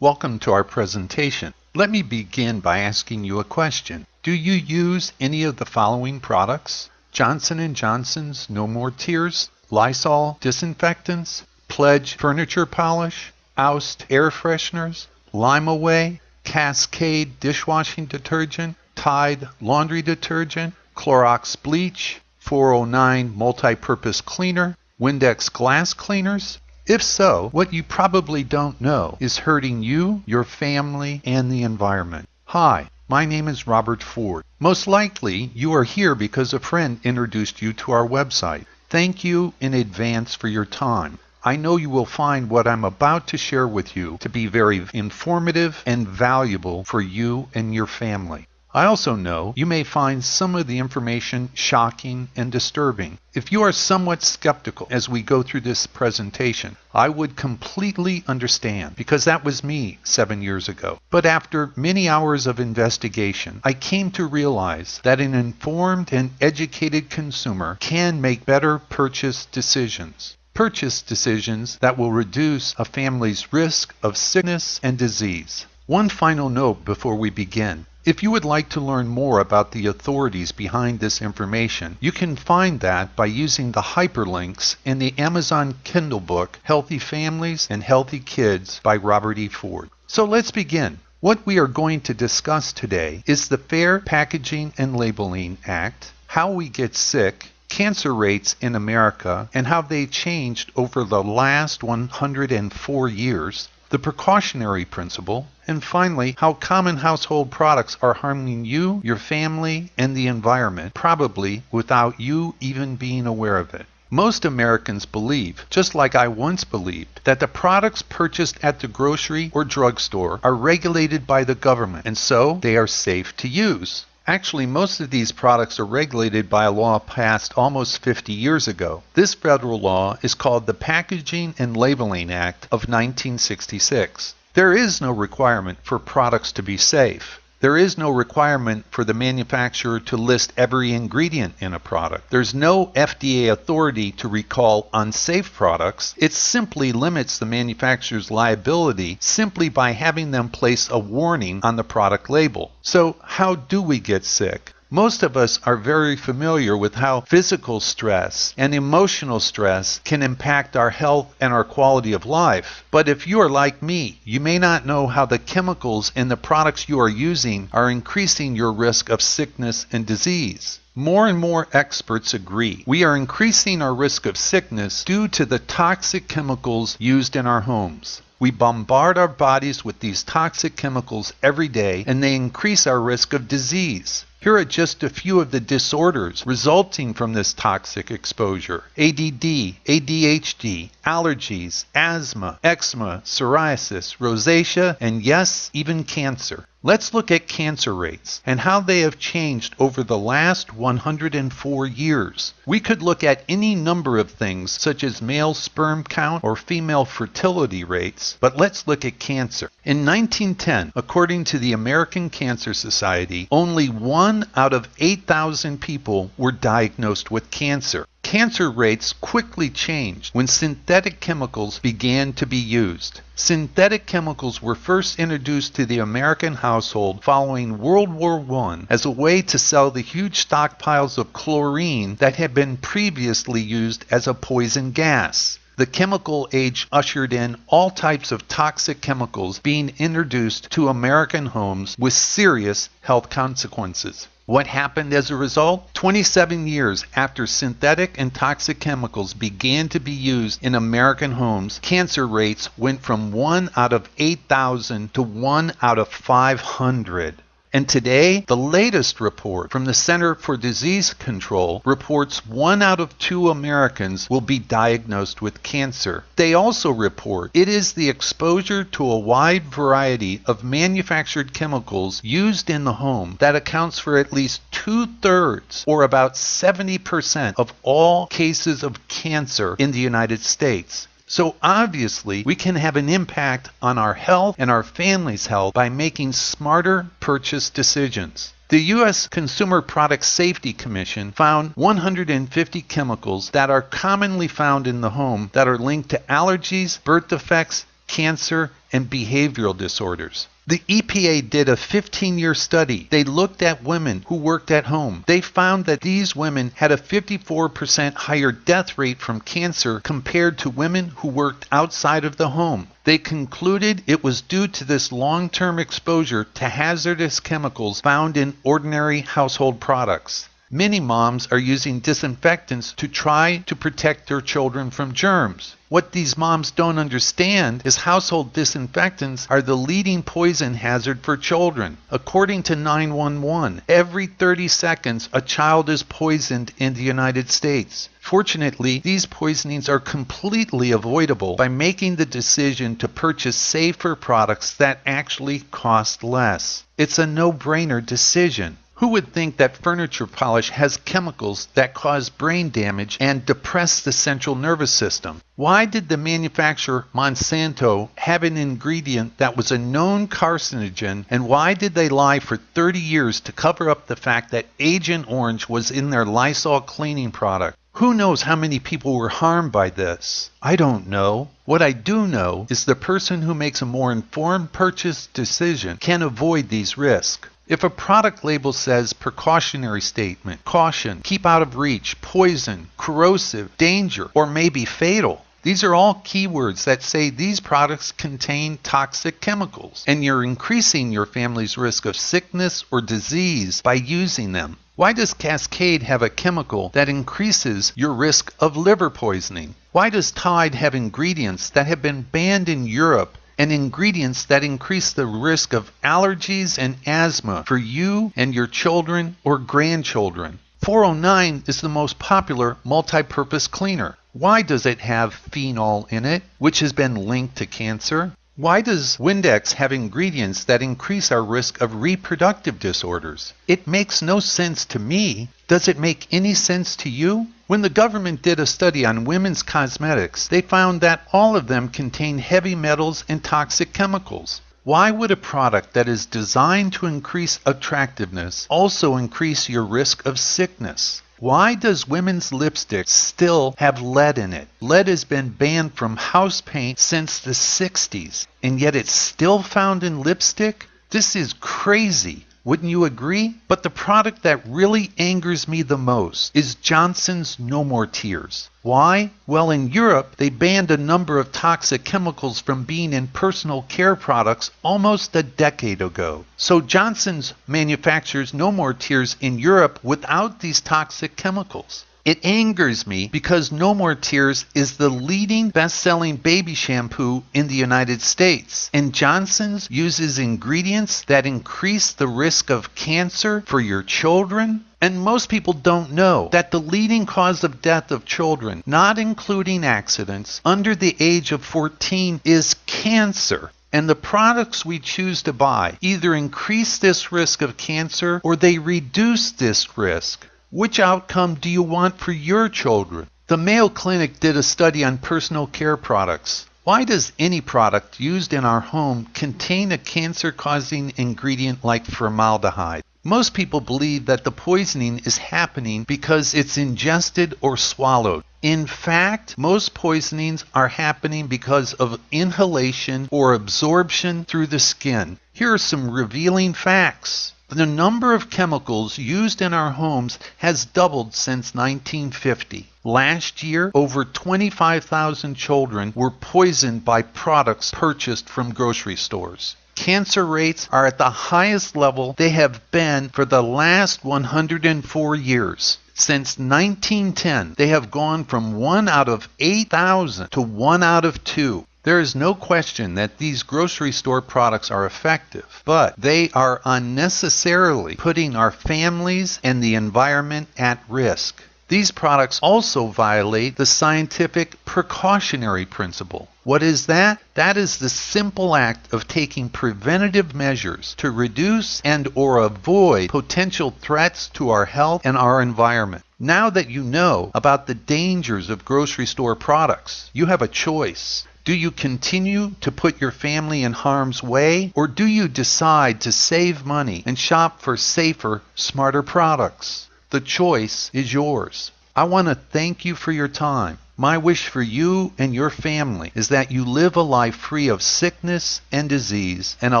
Welcome to our presentation. Let me begin by asking you a question. Do you use any of the following products? Johnson & Johnson's No More Tears, Lysol disinfectants, Pledge furniture polish, Oust air fresheners, Lime-A-Way, Cascade dishwashing detergent, Tide laundry detergent, Clorox bleach, 409 multi-purpose cleaner, Windex glass cleaners? If so, what you probably don't know is hurting you, your family, and the environment. Hi, my name is Robert Ford. Most likely, you are here because a friend introduced you to our website. Thank you in advance for your time. I know you will find what I'm about to share with you to be very informative and valuable for you and your family. I also know you may find some of the information shocking and disturbing. If you are somewhat skeptical as we go through this presentation, I would completely understand because that was me 7 years ago. But after many hours of investigation, I came to realize that an informed and educated consumer can make better purchase decisions. Purchase decisions that will reduce a family's risk of sickness and disease. One final note before we begin. If you would like to learn more about the authorities behind this information, you can find that by using the hyperlinks in the Amazon Kindle book, Healthy Families and Healthy Kids by Robert E. Ford. So let's begin. What we are going to discuss today is the Fair Packaging and Labeling Act, how we get sick, cancer rates in America, and how they changed over the last 104 years, the precautionary principle, and finally, how common household products are harming you, your family, and the environment, probably without you even being aware of it. Most Americans believe, just like I once believed, that the products purchased at the grocery or drugstore are regulated by the government, and so they are safe to use. Actually, most of these products are regulated by a law passed almost 50 years ago. This federal law is called the Packaging and Labeling Act of 1966. There is no requirement for products to be safe. There is no requirement for the manufacturer to list every ingredient in a product. There's no FDA authority to recall unsafe products. It simply limits the manufacturer's liability simply by having them place a warning on the product label. So how do we get sick? Most of us are very familiar with how physical stress and emotional stress can impact our health and our quality of life. But if you are like me, you may not know how the chemicals in the products you are using are increasing your risk of sickness and disease. More and more experts agree we are increasing our risk of sickness due to the toxic chemicals used in our homes. We bombard our bodies with these toxic chemicals every day, and they increase our risk of disease. Here are just a few of the disorders resulting from this toxic exposure: ADD, ADHD, allergies, asthma, eczema, psoriasis, rosacea, and yes, even cancer. Let's look at cancer rates and how they have changed over the last 104 years. We could look at any number of things such as male sperm count or female fertility rates, but let's look at cancer. In 1910, according to the American Cancer Society, only 1 out of 8,000 people were diagnosed with cancer. Cancer rates quickly changed when synthetic chemicals began to be used. Synthetic chemicals were first introduced to the American household following World War I as a way to sell the huge stockpiles of chlorine that had been previously used as a poison gas. The chemical age ushered in all types of toxic chemicals being introduced to American homes with serious health consequences. What happened as a result? 27 years after synthetic and toxic chemicals began to be used in American homes, cancer rates went from 1 out of 8,000 to 1 out of 500. And today, the latest report from the Center for Disease Control reports 1 out of 2 Americans will be diagnosed with cancer. They also report it is the exposure to a wide variety of manufactured chemicals used in the home that accounts for at least 2/3, or about 70% of all cases of cancer in the United States. So obviously, we can have an impact on our health and our family's health by making smarter purchase decisions. The U.S. Consumer Product Safety Commission found 150 chemicals that are commonly found in the home that are linked to allergies, birth defects, cancer, and behavioral disorders. The EPA did a 15-year study. They looked at women who worked at home. They found that these women had a 54% higher death rate from cancer compared to women who worked outside of the home. They concluded it was due to this long-term exposure to hazardous chemicals found in ordinary household products. Many moms are using disinfectants to try to protect their children from germs. What these moms don't understand is household disinfectants are the leading poison hazard for children. According to 911, every 30 seconds a child is poisoned in the United States. Fortunately, these poisonings are completely avoidable by making the decision to purchase safer products that actually cost less. It's a no-brainer decision. Who would think that furniture polish has chemicals that cause brain damage and depress the central nervous system? Why did the manufacturer Monsanto have an ingredient that was a known carcinogen, and why did they lie for 30 years to cover up the fact that Agent Orange was in their Lysol cleaning product? Who knows how many people were harmed by this? I don't know. What I do know is the person who makes a more informed purchase decision can avoid these risks. If a product label says precautionary statement, caution, keep out of reach, poison, corrosive, danger, or maybe fatal, these are all keywords that say these products contain toxic chemicals, and you're increasing your family's risk of sickness or disease by using them. Why does Cascade have a chemical that increases your risk of liver poisoning? Why does Tide have ingredients that have been banned in Europe and ingredients that increase the risk of allergies and asthma for you and your children or grandchildren? 409 is the most popular multi-purpose cleaner. Why does it have phenol in it, which has been linked to cancer? Why does Windex have ingredients that increase our risk of reproductive disorders? It makes no sense to me. Does it make any sense to you? When the government did a study on women's cosmetics, they found that all of them contain heavy metals and toxic chemicals. Why would a product that is designed to increase attractiveness also increase your risk of sickness? Why does women's lipstick still have lead in it? Lead has been banned from house paint since the 60s, and yet it's still found in lipstick? This is crazy. Wouldn't you agree? But the product that really angers me the most is Johnson's No More Tears. Why? Well, in Europe, they banned a number of toxic chemicals from being in personal care products almost a decade ago. So Johnson's manufactures No More Tears in Europe without these toxic chemicals. It angers me because No More Tears is the leading best-selling baby shampoo in the United States, and Johnson's uses ingredients that increase the risk of cancer for your children. And most people don't know that the leading cause of death of children, not including accidents, under the age of 14 is cancer. And the products we choose to buy either increase this risk of cancer or they reduce this risk. Which outcome do you want for your children? The Mayo Clinic did a study on personal care products. Why does any product used in our home contain a cancer-causing ingredient like formaldehyde? Most people believe that the poisoning is happening because it's ingested or swallowed. In fact, most poisonings are happening because of inhalation or absorption through the skin. Here are some revealing facts. The number of chemicals used in our homes has doubled since 1950. Last year, over 25,000 children were poisoned by products purchased from grocery stores. Cancer rates are at the highest level they have been for the last 104 years. Since 1910, they have gone from 1 out of 8,000 to 1 out of 2. There is no question that these grocery store products are effective, but they are unnecessarily putting our families and the environment at risk. These products also violate the scientific precautionary principle. What is that? That is the simple act of taking preventative measures to reduce and or avoid potential threats to our health and our environment. Now that you know about the dangers of grocery store products, you have a choice. Do you continue to put your family in harm's way, or do you decide to save money and shop for safer, smarter products? The choice is yours. I want to thank you for your time. My wish for you and your family is that you live a life free of sickness and disease, and a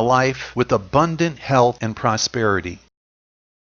life with abundant health and prosperity.